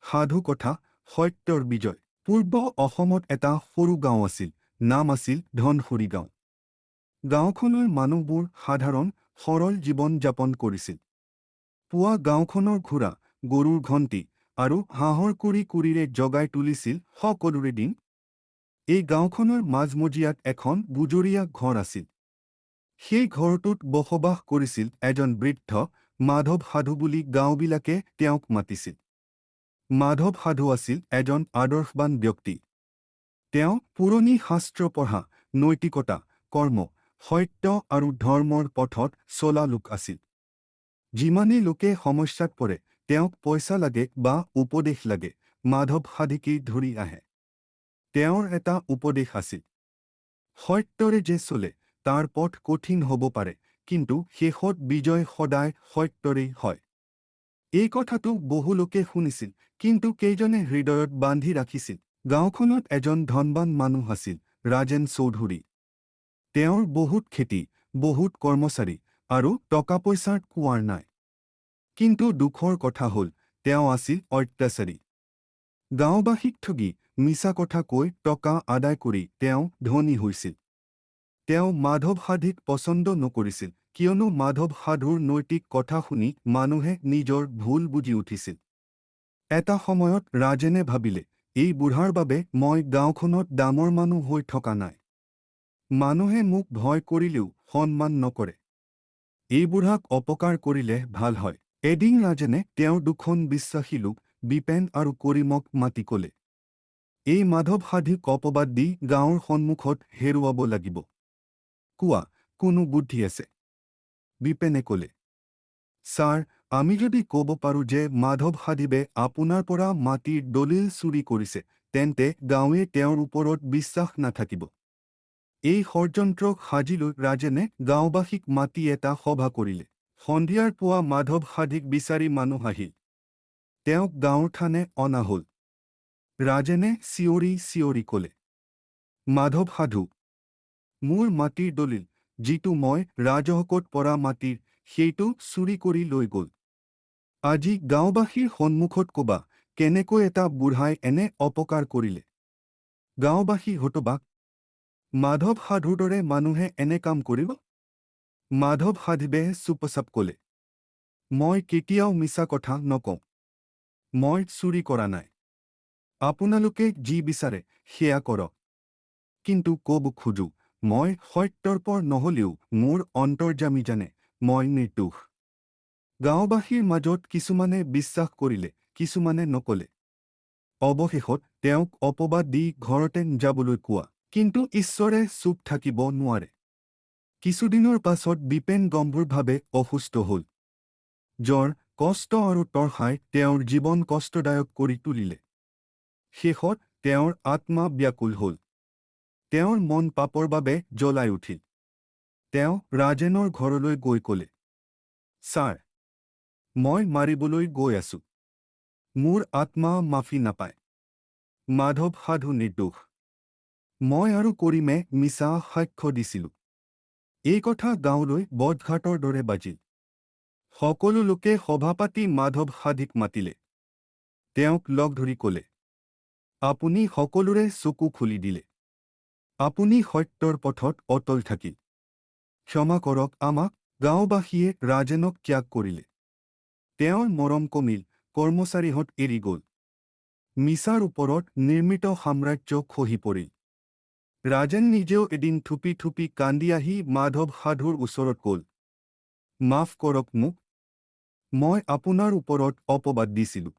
সাধু কথা সত্যৰ বিজয়। পূৰ্ব অসমত এটা সৰু গাঁও আছিল, নাম আছিল ধনসুৰী গাঁও। গাঁওখনৰ মানুহবোৰ সাধাৰণ সৰল জীৱন যাপন কৰিছিল। পুৱা গাঁওখনৰ ঘোঁৰা, গৰুৰ ঘণ্টি আৰু হাঁহৰ কুৰিৰে জগাই তুলিছিল সকলোৰে দিন। এই গাঁওখনৰ মাজমজিয়াত এখন বুজৰীয়া ঘৰ আছিল। সেই ঘৰটোত বসবাস কৰিছিল এজন বৃদ্ধ, মাধৱ সাধু বুলি গাঁওবিলাকে তেওঁক মাতিছিল। মাধৱ সাধু আছিল এজন আদৰ্শবান ব্যক্তি। তেওঁ পুৰণি শাস্ত্ৰ পঢ়া, নৈতিকতা, কৰ্ম, সত্য আৰু ধৰ্মৰ পথত চলা লোক আছিল। যিমানেই লোকে সমস্যাত পৰে, তেওঁক পইচা লাগে বা উপদেশ লাগে, মাধৱ সাধুকেই ধৰি আহে। তেওঁৰ এটা উপদেশ আছিল, সত্যৰে যে চলে তাৰ পথ কঠিন হ'ব পাৰে, কিন্তু শেষত বিজয় সদায় সত্যৰেই হয়। এই কথাটো বহু লোকে শুনিছিল, কিন্তু কেইজনে হৃদয়ত বান্ধি ৰাখিছিল। গাঁওখনত এজন ধনবান মানুহ আছিল, ৰাজেন চৌধুৰী। তেওঁৰ বহুত খেতি, বহুত কৰ্মচাৰী আৰু টকা পইচাৰ কুঁৱাৰ নাই। কিন্তু দুখৰ কথা হ'ল, তেওঁ আছিল অত্যাচাৰী। গাঁওবাসীক ঠগি, মিছা কথা কৈ টকা আদায় কৰি তেওঁ ধনী হৈছিল। তেওঁ মাধৱ সাধুক পচন্দ নকৰিছিল, কিয়নো মাধৱ সাধুৰ নৈতিক কথা শুনি মানুহে নিজৰ ভুল বুজি উঠিছিল। এটা সময়ত ৰাজেনে ভাবিলে, এই বুঢ়াৰ বাবে মই গাঁওখনত ডাঙৰ মানুহ হৈ থকা নাই। মানুহে মোক ভয় কৰিলেও সন্মান নকৰে। এই বুঢ়াক অপকাৰ কৰিলে ভাল হয়। এদিন ৰাজেনে তেওঁৰ দুখন বিশ্বাসী লোক, বিপেন আৰু কৰিমক মাতি ক'লে, এই মাধৱ সাধুক অপবাদ দি গাঁৱৰ সন্মুখত হেৰুৱাব লাগিব। কোৱা, কোনো বুদ্ধি আছে? বিপেনে ক'লে, ছাৰ, আমি যদি ক'ব পাৰোঁ যে মাধৱ সাধুৱে আপোনাৰ পৰা মাটিৰ দলিল চুৰি কৰিছে, তেন্তে গাঁৱে তেওঁৰ ওপৰত বিশ্বাস নাথাকিব। এই ষড়যন্ত্ৰক সাজি লৈ ৰাজেনে গাঁওবাসীক মাতি এটা সভা কৰিলে। সন্ধিয়াৰ পুৱা মাধৱ সাধুক বিচাৰি মানুহ আহিল। তেওঁক গাঁৱৰ থানে অনা হ'ল। ৰাজেনে চিঞৰি চিঞৰি ক'লে, মাধৱ সাধু, মোৰ মাটিৰ দলিল, যিটো মই ৰাজহকত পৰা মাটিৰ, সেইটো চুৰি কৰি লৈ গ'ল। আজি গাঁওবাসীৰ সন্মুখত ক'বা, কেনেকৈ এটা বুঢ়াই এনে অপকাৰ কৰিলে। গাঁওবাসী হতবাক। মাধৱ সাধুৰ দৰে মানুহে এনে কাম কৰিব? মাধৱ সাধুৱে চুপচাপ ক'লে, মই কেতিয়াও মিছা কথা নকওঁ। মই চুৰি কৰা নাই। আপোনালোকে যি বিচাৰে সেয়া কৰক। কিন্তু ক'ব খোজো, মই সত্যৰপৰ নহ'লেও মোৰ অন্তৰ্যামী জানে, মই নিৰ্দোষ। গাঁওবাসীৰ মাজত কিছুমানে বিশ্বাস কৰিলে, কিছুমানে নকলে। অৱশেষত তেওঁক অপবাদ দি ঘৰতে যাবলৈ কোৱা। কিন্তু ঈশ্বৰে চুপ থাকিব নোৱাৰে। কিছুদিনৰ পাছত বিপেন গম্ভীৰভাৱে অসুস্থ হ'ল। জ্বৰ, কষ্ট আৰু তৰহাই তেওঁৰ জীৱন কষ্টদায়ক কৰি তুলিলে। শেষত তেওঁৰ আত্মা ব্যাকুল হ'ল। তেওঁৰ মন পাপৰ বাবে জ্বলাই উঠিল। তেওঁ ৰাজেনৰ ঘৰলৈ গৈ ক'লে, ছাৰ, মই মাৰিবলৈ গৈ আছোঁ। মোৰ আত্মা মাফি নাপায়। মাধৱ সাধু নিৰ্দোষ। মই আৰু কৰিমে মিছা সাক্ষ্য দিছিলোঁ। এই কথা গাঁৱলৈ বজ্ৰঘাতৰ দৰে বাজিল। সকলো লোকে সভা পাতি মাধৱ সাধুক মাতিলে। তেওঁক লগ ধৰি ক'লে, আপুনি সকলোৰে চকু খুলি দিলে। আপুনি সত্যৰ পথত অটল থাকিল। ক্ষমা কৰক আমাক। গাঁওবাসীয়ে ৰাজেনক ত্যাগ কৰিলে। তেওঁৰ মৰম কমিল, কৰ্মচাৰীহঁত এৰি গ'ল। মিছাৰ ওপৰত নিৰ্মিত সাম্ৰাজ্য খহি পৰিল। ৰাজেন নিজেও এদিন থুপি থুপি কান্দি আহি মাধৱ সাধুৰ ওচৰত গ'ল। মাফ কৰক মোক। মই আপোনাৰ ওপৰত অপবাদ দিছিলোঁ।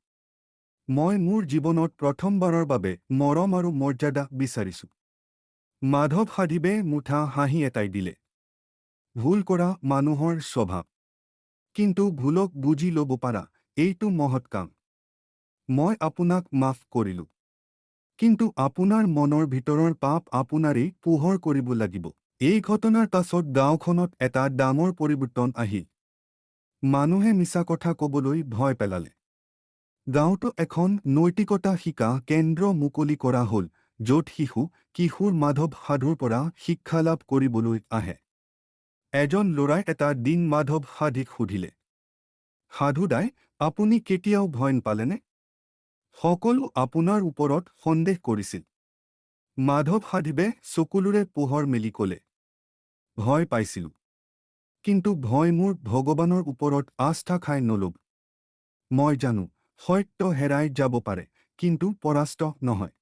মই মোৰ জীৱনত প্ৰথমবাৰৰ বাবে মৰম আৰু মৰ্যাদা বিচাৰিছোঁ। মাধৱ সাধুৱে মুঠা হাঁহি এটাই দিলে। ভুল কৰা মানুহৰ স্বভাৱ। কিন্তু ভুলক বুজি ল'ব পাৰা, এইটো মহৎ কাম। মই আপোনাক মাফ কৰিলোঁ। কিন্তু আপোনাৰ মনৰ ভিতৰৰ পাপ আপোনাৰেই পোহৰ কৰিব লাগিব। এই ঘটনাৰ পাছত গাঁওখনত এটা ডাঙৰ পৰিৱৰ্তন আহিল। মানুহে মিছা কথা ক'বলৈ ভয় পেলালে। গাঁৱতো এখন নৈতিকতা শিকা কেন্দ্ৰ মুকলি কৰা হ'ল, য'ত কিশোৰ মাধৱ সাধুৰ পৰা শিক্ষা লাভ কৰিবলৈ আহে। এজন ল'ৰাই এটা দিন মাধৱ সাধুক সুধিলে, সাধুদাই, আপুনি কেতিয়াও ভয় নাপালেনে? সকলো আপোনাৰ ওপৰত সন্দেহ কৰিছিল। মাধৱ সাধিবে চকুলোৰে পোহৰ মেলি ক'লে, ভয় পাইছিলোঁ। কিন্তু ভয় মোৰ ভগৱানৰ ওপৰত আস্থা খাই নল'ব। মই জানো, সত্য হেৰাই যাব পাৰে, কিন্তু পৰাস্ত নহয়।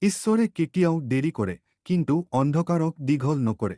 ঈশ্বৰে কেতিয়াও দেৰি কৰে, কিন্তু অন্ধকাৰক দীঘল নকৰে।